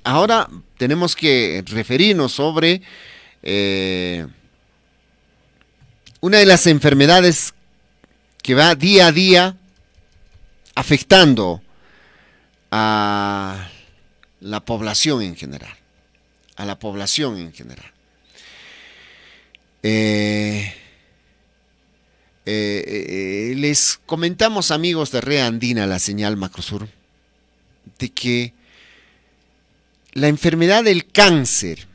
ahora tenemos que referirnos sobre una de las enfermedades que va día a día afectando a la población en general. Les comentamos, amigos de Red Andina, la señal Macrosur, de que la enfermedad del cáncer,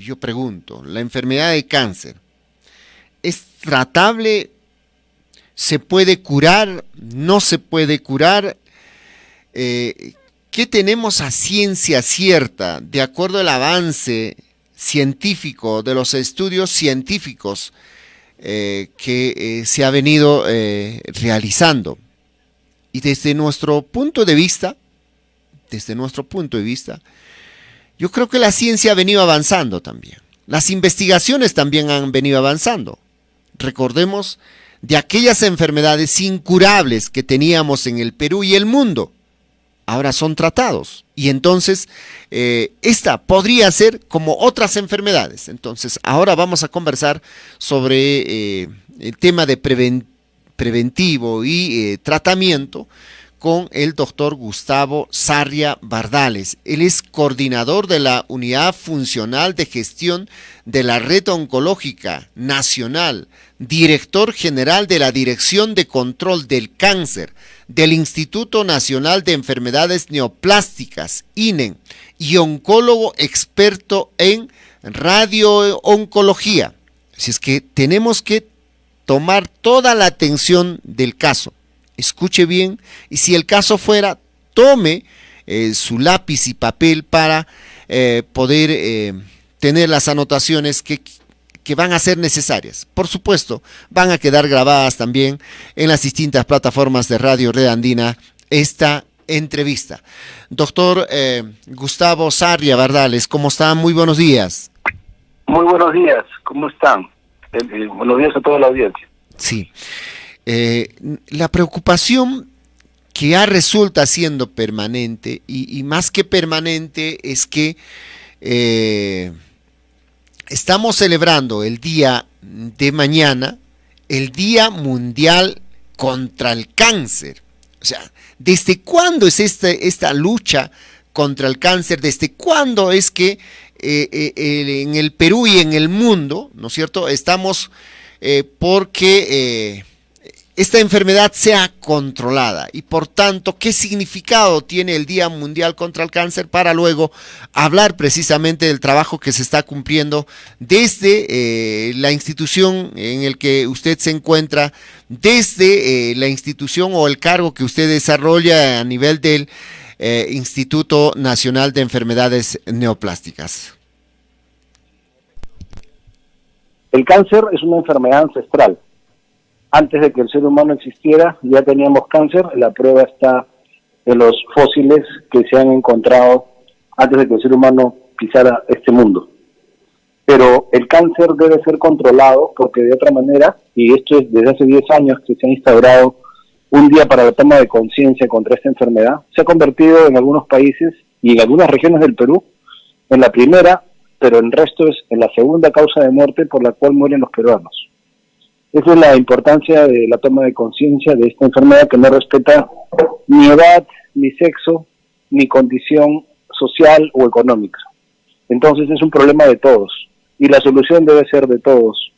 yo pregunto, ¿la enfermedad del cáncer es tratable? ¿Se puede curar? ¿No se puede curar? ¿Qué tenemos a ciencia cierta, de acuerdo al avance científico, de los estudios científicos que se ha venido realizando? Y desde nuestro punto de vista, yo creo que la ciencia ha venido avanzando también. Las investigaciones también han venido avanzando. Recordemos de aquellas enfermedades incurables que teníamos en el Perú y el mundo. Ahora son tratados. Y entonces, esta podría ser como otras enfermedades. Entonces, ahora vamos a conversar sobre el tema de preventivo y tratamiento con el doctor Gustavo Sarria Bardales. Él es coordinador de la Unidad Funcional de Gestión de la Red Oncológica Nacional, director general de la Dirección de Control del Cáncer del Instituto Nacional de Enfermedades Neoplásticas, INEN, y oncólogo experto en radiooncología. Así es que tenemos que tomar toda la atención del caso. Escuche bien, y si el caso fuera, tome su lápiz y papel para poder tener las anotaciones que van a ser necesarias. Por supuesto, van a quedar grabadas también en las distintas plataformas de Radio Red Andina esta entrevista. Doctor Gustavo Sarria Bardales, ¿cómo están? Muy buenos días. Muy buenos días, ¿cómo están? Buenos días a toda la audiencia. Sí. La preocupación que ya resulta siendo permanente y más que permanente es que estamos celebrando el día de mañana, el Día Mundial contra el Cáncer. O sea, ¿desde cuándo es esta lucha contra el cáncer? ¿Desde cuándo es que en el Perú y en el mundo, ¿no es cierto?, estamos porque esta enfermedad sea controlada? Y por tanto, ¿qué significado tiene el Día Mundial contra el Cáncer? Para luego hablar precisamente del trabajo que se está cumpliendo desde la institución en el que usted se encuentra, desde la institución o el cargo que usted desarrolla a nivel del Instituto Nacional de Enfermedades Neoplásticas. El cáncer es una enfermedad ancestral. Antes de que el ser humano existiera, ya teníamos cáncer. La prueba está en los fósiles que se han encontrado antes de que el ser humano pisara este mundo. Pero el cáncer debe ser controlado porque de otra manera, y esto es desde hace 10 años que se ha instaurado un día para la toma de conciencia contra esta enfermedad, se ha convertido en algunos países y en algunas regiones del Perú en la primera, pero el resto es en la segunda causa de muerte por la cual mueren los peruanos. Esa es la importancia de la toma de conciencia de esta enfermedad que no respeta ni edad, ni sexo, ni condición social o económica. Entonces es un problema de todos y la solución debe ser de todos.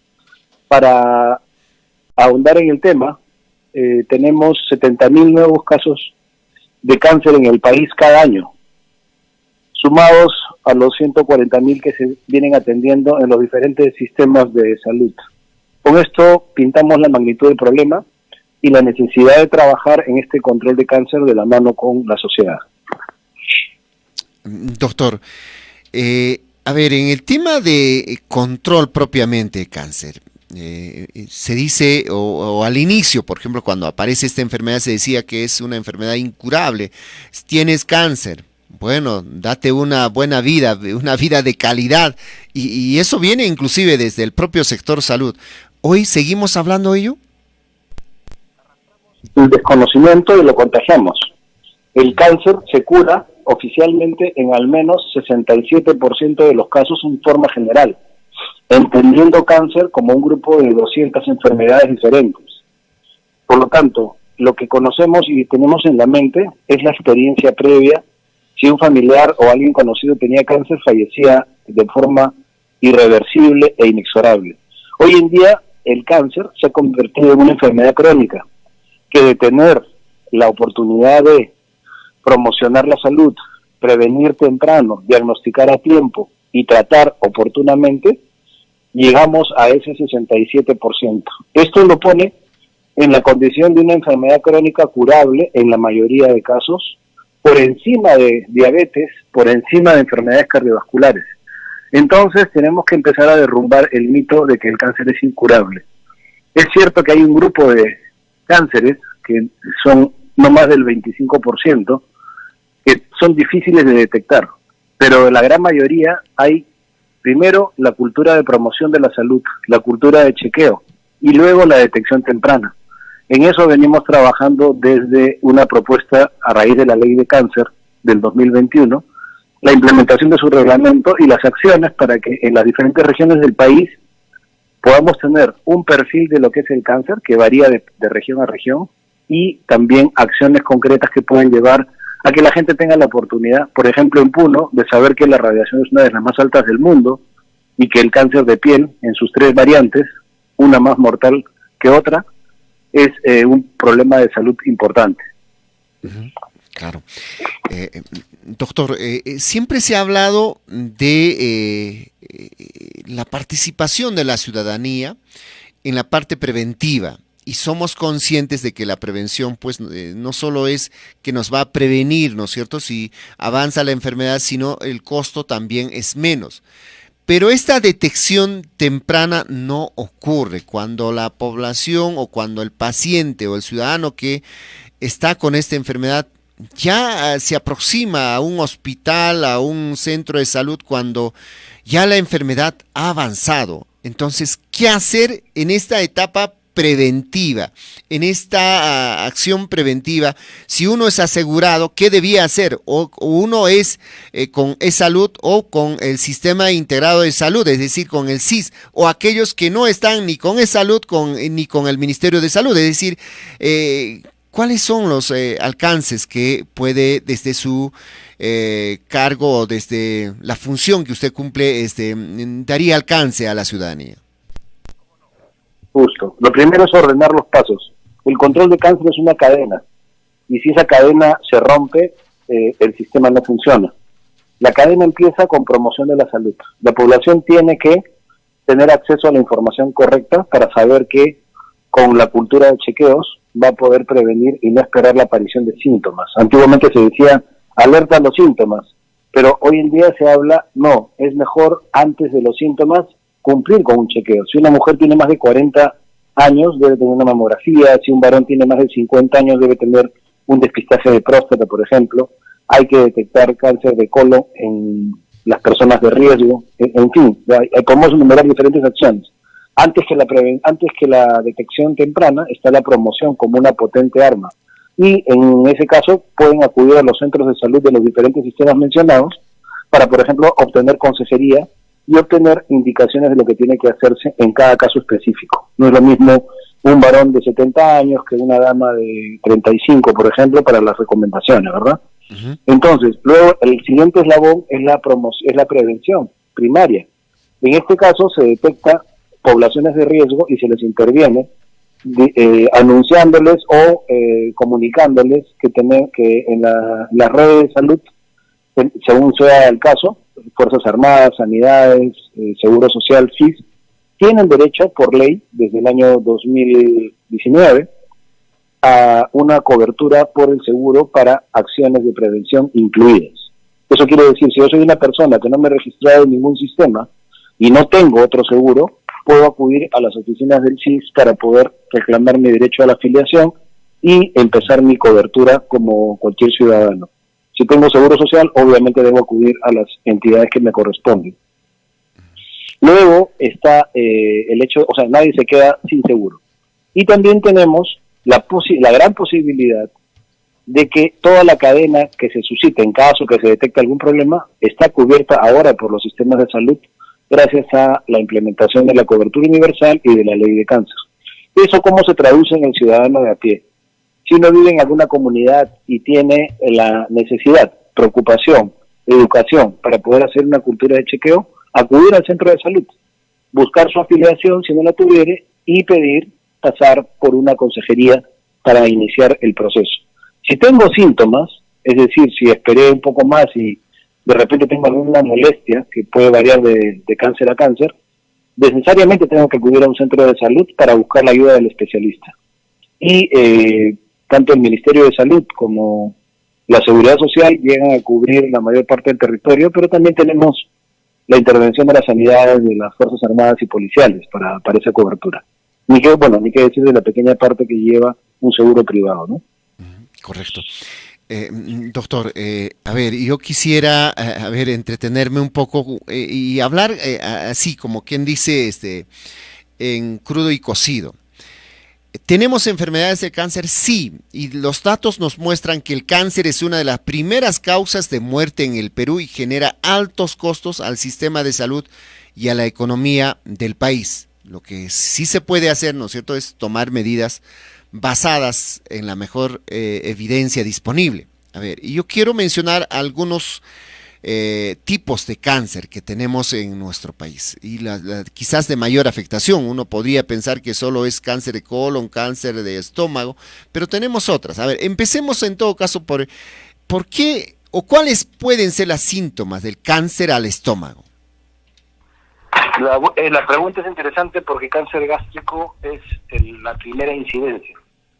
Para ahondar en el tema, tenemos 70.000 nuevos casos de cáncer en el país cada año, sumados a los 140.000 que se vienen atendiendo en los diferentes sistemas de salud. Con esto pintamos la magnitud del problema y la necesidad de trabajar en este control de cáncer de la mano con la sociedad. Doctor, a ver, en el tema de control propiamente de cáncer, se dice, o al inicio, por ejemplo, cuando aparece esta enfermedad, se decía que es una enfermedad incurable. Tienes cáncer, bueno, date una buena vida, una vida de calidad, y eso viene inclusive desde el propio sector salud. ¿Hoy seguimos hablando de ello? El desconocimiento y lo contagiamos. El cáncer se cura oficialmente en al menos 67% de los casos en forma general, entendiendo cáncer como un grupo de 200 enfermedades diferentes. Por lo tanto, lo que conocemos y tenemos en la mente es la experiencia previa. Si un familiar o alguien conocido tenía cáncer, fallecía de forma irreversible e inexorable. Hoy en día, el cáncer se ha convertido en una enfermedad crónica, que de tener la oportunidad de promocionar la salud, prevenir temprano, diagnosticar a tiempo y tratar oportunamente, llegamos a ese 67%. Esto lo pone en la condición de una enfermedad crónica curable en la mayoría de casos, por encima de diabetes, por encima de enfermedades cardiovasculares. Entonces tenemos que empezar a derrumbar el mito de que el cáncer es incurable. Es cierto que hay un grupo de cánceres que son no más del 25%, que son difíciles de detectar, pero la gran mayoría hay, primero, la cultura de promoción de la salud, la cultura de chequeo, y luego la detección temprana. En eso venimos trabajando desde una propuesta a raíz de la ley de cáncer del 2021, la implementación de su reglamento y las acciones para que en las diferentes regiones del país podamos tener un perfil de lo que es el cáncer, que varía de región a región, y también acciones concretas que pueden llevar a que la gente tenga la oportunidad, por ejemplo en Puno, de saber que la radiación es una de las más altas del mundo y que el cáncer de piel, en sus 3 variantes, una más mortal que otra, es un problema de salud importante. Claro. Doctor, siempre se ha hablado de la participación de la ciudadanía en la parte preventiva, y somos conscientes de que la prevención pues no solo es que nos va a prevenir, ¿no es cierto?, si avanza la enfermedad, sino el costo también es menos. Pero esta detección temprana no ocurre cuando la población o cuando el paciente o el ciudadano que está con esta enfermedad ya se aproxima a un hospital, a un centro de salud, cuando ya la enfermedad ha avanzado. Entonces, ¿qué hacer en esta etapa preventiva, en esta acción preventiva? Si uno es asegurado, ¿qué debía hacer? O uno es con e-salud o con el sistema integrado de salud, es decir, con el SIS, o aquellos que no están ni con e-salud ni con el Ministerio de Salud, es decir, ¿cuáles son los alcances que puede desde su cargo o desde la función que usted cumple daría alcance a la ciudadanía? Justo. Lo primero es ordenar los pasos. El control de cáncer es una cadena, y si esa cadena se rompe, el sistema no funciona. La cadena empieza con promoción de la salud. La población tiene que tener acceso a la información correcta para saber que con la cultura de chequeos va a poder prevenir y no esperar la aparición de síntomas. Antiguamente se decía, alerta a los síntomas, pero hoy en día se habla, no, es mejor antes de los síntomas cumplir con un chequeo. Si una mujer tiene más de 40 años, debe tener una mamografía. Si un varón tiene más de 50 años, debe tener un despistaje de próstata, por ejemplo. Hay que detectar cáncer de colon en las personas de riesgo. En fin, podemos enumerar diferentes acciones. Antes que la detección temprana está la promoción como una potente arma. Y en ese caso pueden acudir a los centros de salud de los diferentes sistemas mencionados para, por ejemplo, obtener consejería y obtener indicaciones de lo que tiene que hacerse en cada caso específico. No es lo mismo un varón de 70 años que una dama de 35, por ejemplo, para las recomendaciones, ¿verdad? Uh-huh. Entonces, luego el siguiente eslabón es la prevención primaria. En este caso se detecta poblaciones de riesgo y se les interviene anunciándoles o comunicándoles que en las redes de salud, según sea el caso, Fuerzas Armadas, Sanidades, Seguro Social, SIS, tienen derecho por ley desde el año 2019 a una cobertura por el seguro para acciones de prevención incluidas. Eso quiere decir, si yo soy una persona que no me he registrado en ningún sistema y no tengo otro seguro, puedo acudir a las oficinas del SIS para poder reclamar mi derecho a la afiliación y empezar mi cobertura como cualquier ciudadano. Si tengo seguro social, obviamente debo acudir a las entidades que me corresponden. Luego está el hecho, o sea, nadie se queda sin seguro. Y también tenemos la gran posibilidad de que toda la cadena que se suscita en caso que se detecte algún problema está cubierta ahora por los sistemas de salud gracias a la implementación de la cobertura universal y de la ley de cáncer. ¿Eso cómo se traduce en el ciudadano de a pie? Si uno vive en alguna comunidad y tiene la necesidad, preocupación, educación para poder hacer una cultura de chequeo, acudir al centro de salud, buscar su afiliación si no la tuviere y pedir pasar por una consejería para iniciar el proceso. Si tengo síntomas, es decir, si esperé un poco más y de repente tengo alguna molestia que puede variar de cáncer a cáncer, necesariamente tengo que acudir a un centro de salud para buscar la ayuda del especialista. Y tanto el Ministerio de Salud como la Seguridad Social llegan a cubrir la mayor parte del territorio, pero también tenemos la intervención de las sanidades, de las Fuerzas Armadas y policiales para esa cobertura. Ni que decir de la pequeña parte que lleva un seguro privado, ¿no? Correcto. Doctor, a ver, yo quisiera, entretenerme un poco y hablar así, como quien dice, en crudo y cocido. ¿Tenemos enfermedades de cáncer? Sí, y los datos nos muestran que el cáncer es una de las primeras causas de muerte en el Perú y genera altos costos al sistema de salud y a la economía del país. Lo que sí se puede hacer, ¿no es cierto?, es tomar medidas basadas en la mejor evidencia disponible. A ver, y yo quiero mencionar algunos tipos de cáncer que tenemos en nuestro país y quizás de mayor afectación. Uno podría pensar que solo es cáncer de colon, cáncer de estómago, pero tenemos otras. A ver, empecemos en todo caso por qué o cuáles pueden ser los síntomas del cáncer al estómago. La pregunta es interesante porque cáncer gástrico es la primera incidencia.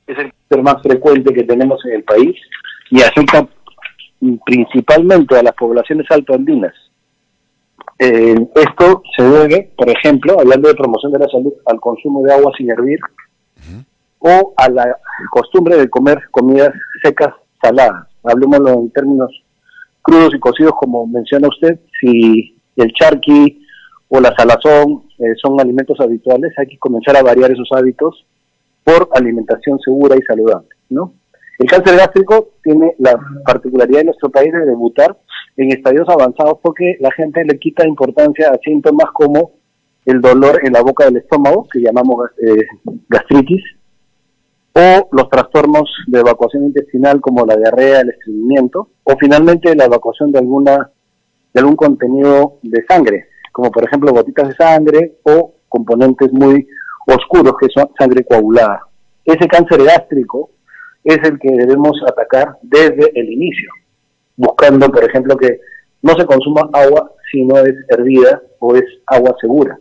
Es el cáncer más frecuente que tenemos en el país y afecta principalmente a las poblaciones altoandinas. Esto se debe, por ejemplo, hablando de promoción de la salud, al consumo de agua sin hervir o a la costumbre de comer comidas secas saladas. Hablemoslo en términos crudos y cocidos, como menciona usted. Si el charqui o la salazón son alimentos habituales, hay que comenzar a variar esos hábitos por alimentación segura y saludable, ¿no? El cáncer gástrico tiene la particularidad en nuestro país de debutar en estadios avanzados porque la gente le quita importancia a síntomas como el dolor en la boca del estómago, que llamamos gastritis, o los trastornos de evacuación intestinal como la diarrea, el estreñimiento, o finalmente la evacuación de algún contenido de sangre, como por ejemplo gotitas de sangre o componentes muy oscuros que son sangre coagulada. Ese cáncer gástrico es el que debemos atacar desde el inicio, buscando, por ejemplo, que no se consuma agua si no es hervida o es agua segura.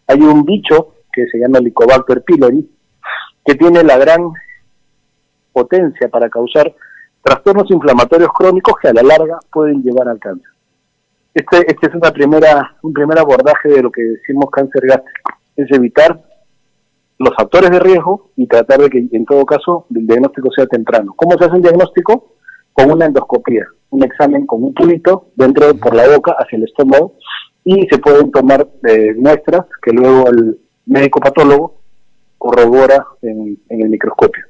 Hay un bicho que se llama Helicobacter pylori, que tiene la gran potencia para causar trastornos inflamatorios crónicos que a la larga pueden llevar al cáncer. Este es un primer abordaje de lo que decimos cáncer gástrico, es evitar los factores de riesgo y tratar de que en todo caso el diagnóstico sea temprano. ¿Cómo se hace un diagnóstico? Con una endoscopía, un examen con un tubito dentro por la boca hacia el estómago y se pueden tomar muestras que luego el médico patólogo corrobora en el microscopio.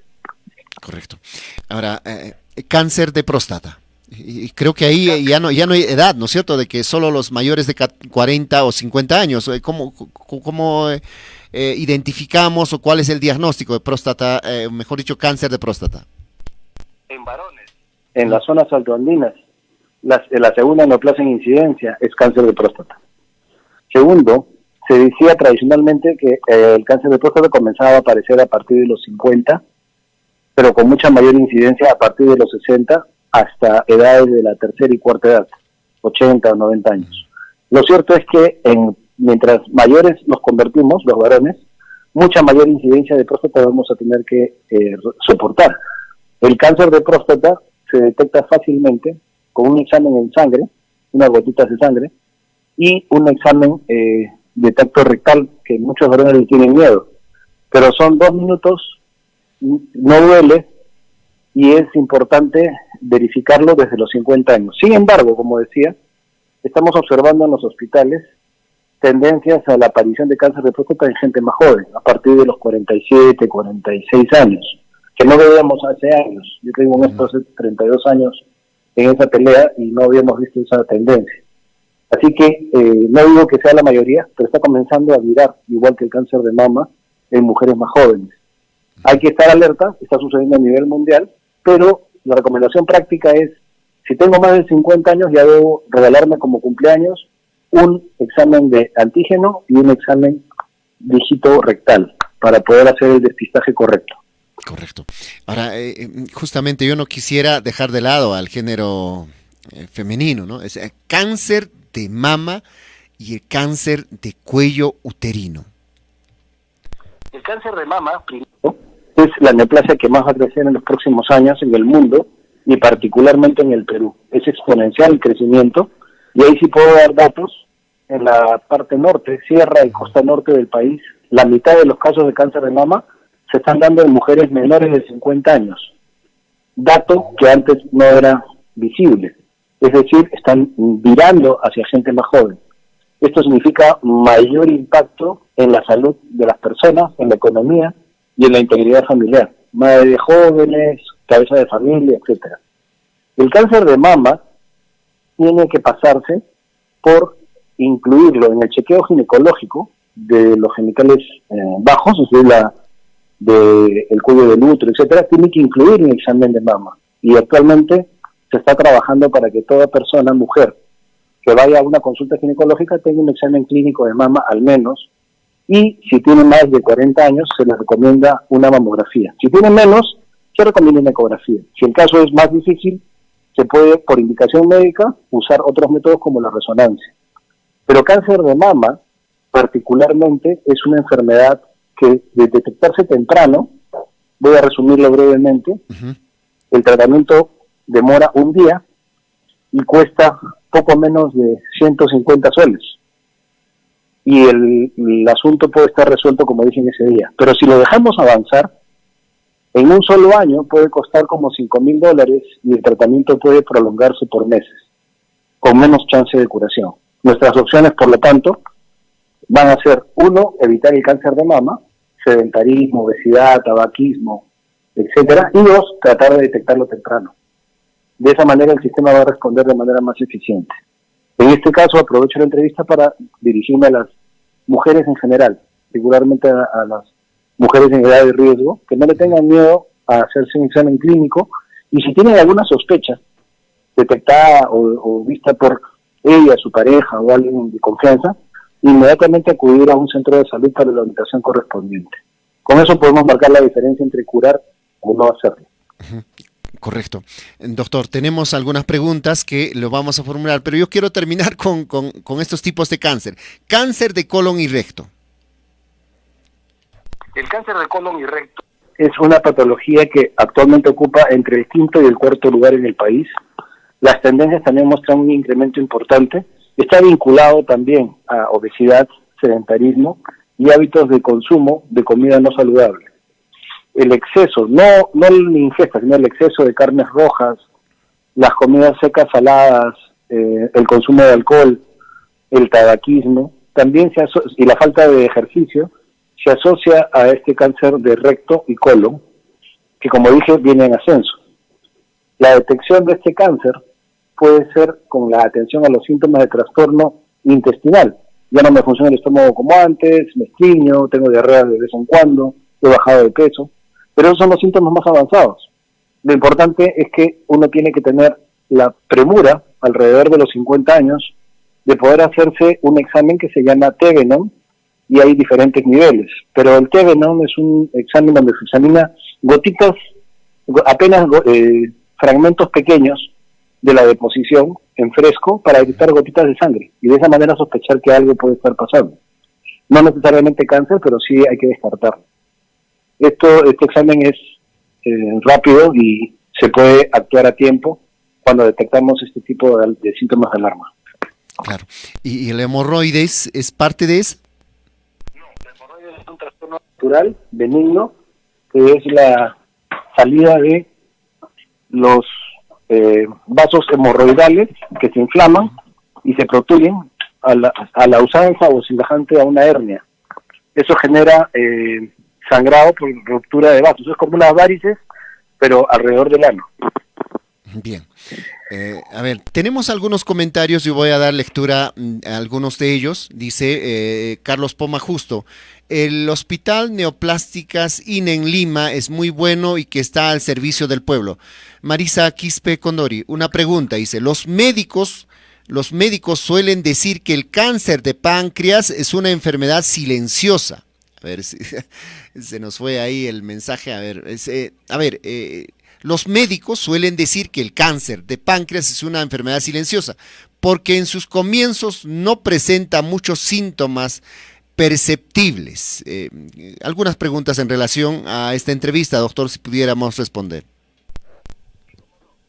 Correcto. Ahora, cáncer de próstata. Y creo que ahí ya no hay edad, ¿no es cierto?, de que solo los mayores de 40 o 50 años. ¿Cómo identificamos o cuál es el diagnóstico de próstata, mejor dicho, cáncer de próstata? En varones, en las zonas altoandinas, la segunda neoplasia en incidencia es cáncer de próstata. Segundo, se decía tradicionalmente que el cáncer de próstata comenzaba a aparecer a partir de los 50, pero con mucha mayor incidencia a partir de los 60 hasta edades de la tercera y cuarta edad, 80 o 90 años. Lo cierto es que mientras mayores nos convertimos, los varones, mucha mayor incidencia de próstata vamos a tener que soportar. El cáncer de próstata se detecta fácilmente con un examen en sangre, unas gotitas de sangre, y un examen de tacto rectal, que muchos varones le tienen miedo. Pero son 2 minutos, no duele, y es importante verificarlo desde los 50 años. Sin embargo, como decía, estamos observando en los hospitales tendencias a la aparición de cáncer de próstata en gente más joven, a partir de los 47, 46 años. que no veíamos hace años. Yo tengo estos 32 años en esa pelea y no habíamos visto esa tendencia. Así que no digo que sea la mayoría, pero está comenzando a virar, igual que el cáncer de mama, en mujeres más jóvenes. Hay que estar alerta, está sucediendo a nivel mundial, pero la recomendación práctica es, si tengo más de 50 años, ya debo regalarme como cumpleaños un examen de antígeno y un examen dígito rectal para poder hacer el despistaje correcto. Correcto. Ahora, justamente yo no quisiera dejar de lado al género femenino, ¿no? Es cáncer de mama y el cáncer de cuello uterino. El cáncer de mama, primero, es la neoplasia que más va a crecer en los próximos años en el mundo y particularmente en el Perú. Es exponencial el crecimiento y ahí sí puedo dar datos. En la parte norte, sierra y costa norte del país, la mitad de los casos de cáncer de mama se están dando en mujeres menores de 50 años. Dato que antes no era visible. Es decir, están virando hacia gente más joven. Esto significa mayor impacto en la salud de las personas, en la economía y en la integridad familiar. Madre de jóvenes, cabeza de familia, etcétera. El cáncer de mama tiene que pasarse por incluirlo en el chequeo ginecológico de los genitales bajos, es decir, el cuello del útero, etcétera, tiene que incluir un examen de mama. Y actualmente se está trabajando para que toda persona, mujer, que vaya a una consulta ginecológica tenga un examen clínico de mama al menos, y si tiene más de 40 años se le recomienda una mamografía. Si tiene menos, se recomienda una ecografía. Si el caso es más difícil, se puede, por indicación médica, usar otros métodos como la resonancia. Pero cáncer de mama, particularmente, es una enfermedad que de detectarse temprano, voy a resumirlo brevemente, el tratamiento demora un día y cuesta poco menos de 150 soles. Y el asunto puede estar resuelto, como dije, en ese día. Pero si lo dejamos avanzar, en un solo año puede costar como $5,000 y el tratamiento puede prolongarse por meses, con menos chance de curación. Nuestras opciones, por lo tanto, van a ser, 1, evitar el cáncer de mama, sedentarismo, obesidad, tabaquismo, etcétera, y 2, tratar de detectarlo temprano. De esa manera el sistema va a responder de manera más eficiente. En este caso aprovecho la entrevista para dirigirme a las mujeres en general, particularmente a las mujeres en edad de riesgo, que no le tengan miedo a hacerse un examen clínico, y si tienen alguna sospecha detectada o vista por ella, su pareja o alguien de confianza, inmediatamente acudir a un centro de salud para la orientación correspondiente. Con eso podemos marcar la diferencia entre curar o no hacerlo. Correcto. Doctor, tenemos algunas preguntas que lo vamos a formular, pero yo quiero terminar con estos tipos de cáncer. Cáncer de colon y recto. El cáncer de colon y recto es una patología que actualmente ocupa entre el quinto y el cuarto lugar en el país. Las tendencias también muestran un incremento importante. Está vinculado también a obesidad, sedentarismo y hábitos de consumo de comida no saludable. El exceso, no la ingesta, sino el exceso de carnes rojas, las comidas secas saladas, el consumo de alcohol, el tabaquismo, también y la falta de ejercicio, se asocia a este cáncer de recto y colon, que como dije viene en ascenso. La detección de este cáncer puede ser con la atención a los síntomas de trastorno intestinal. Ya no me funciona el estómago como antes, me estreño, tengo diarrea de vez en cuando, he bajado de peso, pero esos son los síntomas más avanzados. Lo importante es que uno tiene que tener la premura, alrededor de los 50 años, de poder hacerse un examen que se llama Tevenon, y hay diferentes niveles, pero el Tevenon es un examen donde se examina gotitas, apenas fragmentos pequeños de la deposición en fresco para detectar gotitas de sangre y de esa manera sospechar que algo puede estar pasando. No necesariamente cáncer, pero sí hay que descartarlo. Este examen es rápido y se puede actuar a tiempo cuando detectamos este tipo de síntomas de alarma. Claro. ¿Y el hemorroides es parte de eso? No, el hemorroides es un trastorno natural, benigno, que es la salida de los vasos hemorroidales que se inflaman y se protruyen a la usanza o semejante a una hernia. Eso genera sangrado por ruptura de vasos. Es como unas varices pero alrededor del ano. Bien. A ver, tenemos algunos comentarios y voy a dar lectura a algunos de ellos. Dice Carlos Poma Justo, el Hospital Neoplásticas INE en Lima es muy bueno y que está al servicio del pueblo. Marisa Quispe Condori, una pregunta, dice, los médicos suelen decir que el cáncer de páncreas es una enfermedad silenciosa. A ver, se nos fue ahí el mensaje. Los médicos suelen decir que el cáncer de páncreas es una enfermedad silenciosa, porque en sus comienzos no presenta muchos síntomas perceptibles. Algunas preguntas en relación a esta entrevista, doctor, si pudiéramos responder.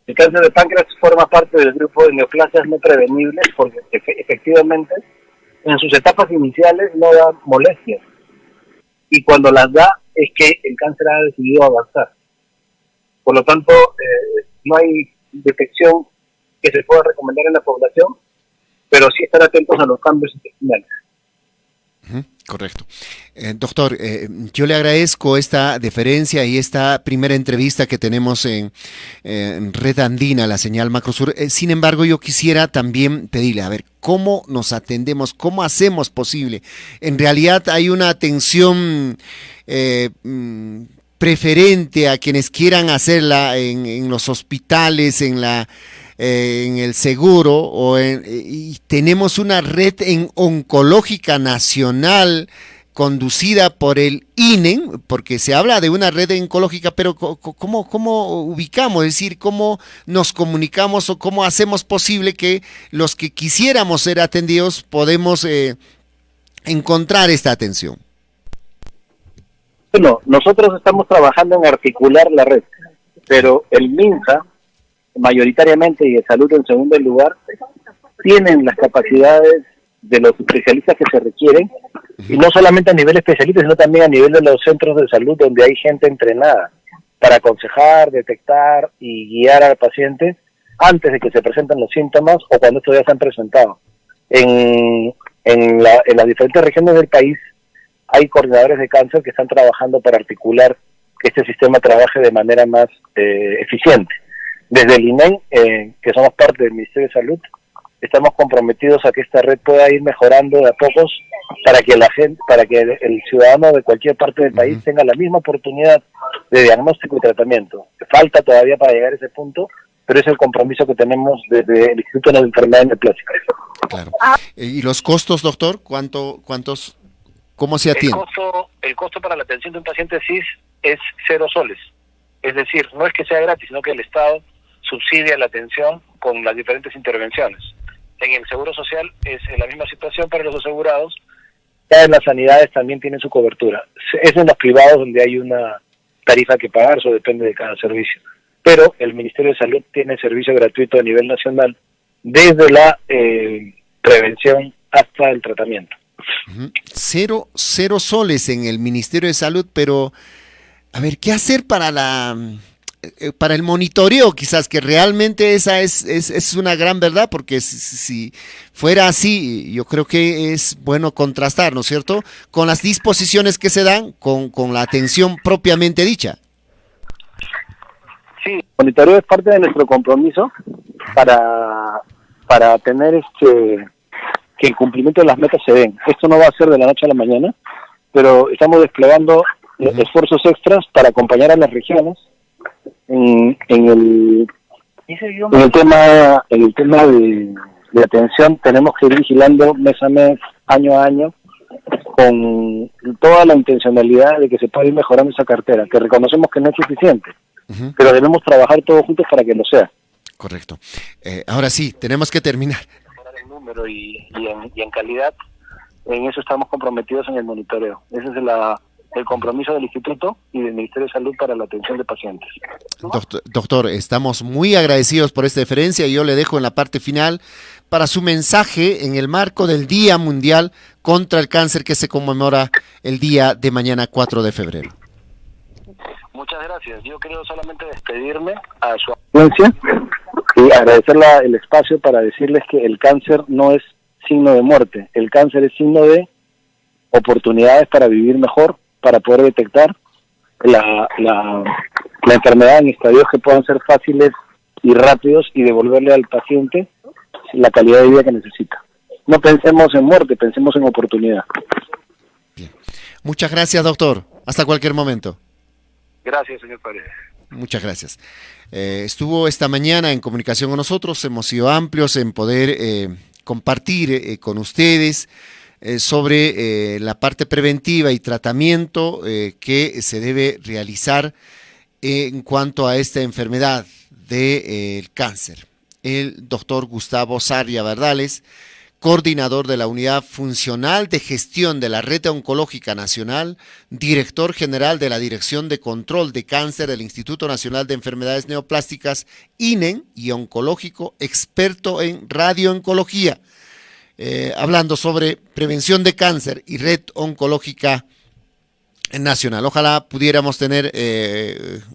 El cáncer de páncreas forma parte del grupo de neoplasias no prevenibles porque efectivamente en sus etapas iniciales no da molestias y cuando las da es que el cáncer ha decidido avanzar. Por lo tanto, no hay detección que se pueda recomendar en la población, pero sí estar atentos a los cambios intestinales. Correcto. Doctor, yo le agradezco esta deferencia y esta primera entrevista que tenemos en Red Andina, la señal Macrosur. Sin embargo, yo quisiera también pedirle, a ver, ¿cómo nos atendemos? ¿Cómo hacemos posible? En realidad hay una atención preferente a quienes quieran hacerla en los hospitales, en el seguro, y tenemos una red oncológica nacional conducida por el INE, porque se habla de una red oncológica, pero ¿cómo ubicamos? Es decir, ¿cómo nos comunicamos o cómo hacemos posible que los que quisiéramos ser atendidos podemos encontrar esta atención? Bueno, nosotros estamos trabajando en articular la red, pero el MINSA, mayoritariamente, y de salud en segundo lugar, tienen las capacidades de los especialistas que se requieren, y no solamente a nivel especialista, sino también a nivel de los centros de salud donde hay gente entrenada para aconsejar, detectar y guiar al paciente antes de que se presenten los síntomas o cuando estos ya se han presentado. En las diferentes regiones del país hay coordinadores de cáncer que están trabajando para articular que este sistema trabaje de manera más eficiente. Desde el INEN, que somos parte del Ministerio de Salud, estamos comprometidos a que esta red pueda ir mejorando de a pocos para que el ciudadano de cualquier parte del país tenga la misma oportunidad de diagnóstico y tratamiento. Falta todavía para llegar a ese punto, pero es el compromiso que tenemos desde el Instituto de Enfermedades Neoplásicas. Claro. ¿Y los costos, doctor? ¿Cómo se atiende? El costo para la atención de un paciente CIS es 0 soles. Es decir, no es que sea gratis, sino que el Estado subsidia la atención con las diferentes intervenciones. En el Seguro Social es la misma situación para los asegurados. Ya en las sanidades también tienen su cobertura. Es en los privados donde hay una tarifa que pagar, eso depende de cada servicio. Pero el Ministerio de Salud tiene servicio gratuito a nivel nacional, desde la prevención hasta el tratamiento. Cero soles en el Ministerio de Salud, pero a ver, ¿qué hacer para el monitoreo? Quizás que realmente esa es una gran verdad, porque si fuera así, yo creo que es bueno contrastar, ¿no es cierto?, con las disposiciones que se dan con la atención propiamente dicha. Sí, el monitoreo es parte de nuestro compromiso para tener que el cumplimiento de las metas se den. Esto no va a ser de la noche a la mañana, pero estamos desplegando esfuerzos extras para acompañar a las regiones en el tema de atención. Tenemos que ir vigilando mes a mes, año a año, con toda la intencionalidad de que se pueda ir mejorando esa cartera, que reconocemos que no es suficiente, pero debemos trabajar todos juntos para que lo sea. Correcto. Ahora sí, tenemos que terminar. El número y en calidad, en eso estamos comprometidos en el monitoreo. Ese es el compromiso del Instituto y del Ministerio de Salud para la atención de pacientes. Doctor, estamos muy agradecidos por esta deferencia y yo le dejo en la parte final para su mensaje en el marco del Día Mundial contra el Cáncer que se conmemora el día de mañana 4 de febrero. Muchas gracias. Yo quiero solamente despedirme a su audiencia y agradecer el espacio para decirles que el cáncer no es signo de muerte. El cáncer es signo de oportunidades para vivir mejor, para poder detectar la enfermedad en estadios que puedan ser fáciles y rápidos y devolverle al paciente la calidad de vida que necesita. No pensemos en muerte, pensemos en oportunidad. Bien. Muchas gracias, doctor. Hasta cualquier momento. Gracias, señor Paredes. Muchas gracias. Estuvo esta mañana en comunicación con nosotros, hemos sido amplios en poder compartir con ustedes sobre la parte preventiva y tratamiento que se debe realizar en cuanto a esta enfermedad del cáncer. El doctor Gustavo Sarria Bardales, coordinador de la Unidad Funcional de Gestión de la Red Oncológica Nacional, director general de la Dirección de Control de Cáncer del Instituto Nacional de Enfermedades Neoplásticas, INEN, y oncológico, experto en radiooncología, hablando sobre prevención de cáncer y red oncológica nacional. Ojalá pudiéramos tener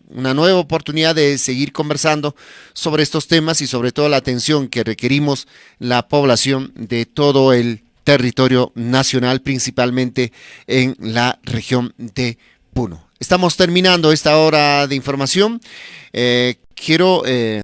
una nueva oportunidad de seguir conversando sobre estos temas y sobre todo la atención que requerimos la población de todo el territorio nacional, principalmente en la región de Puno. Estamos terminando esta hora de información. Quiero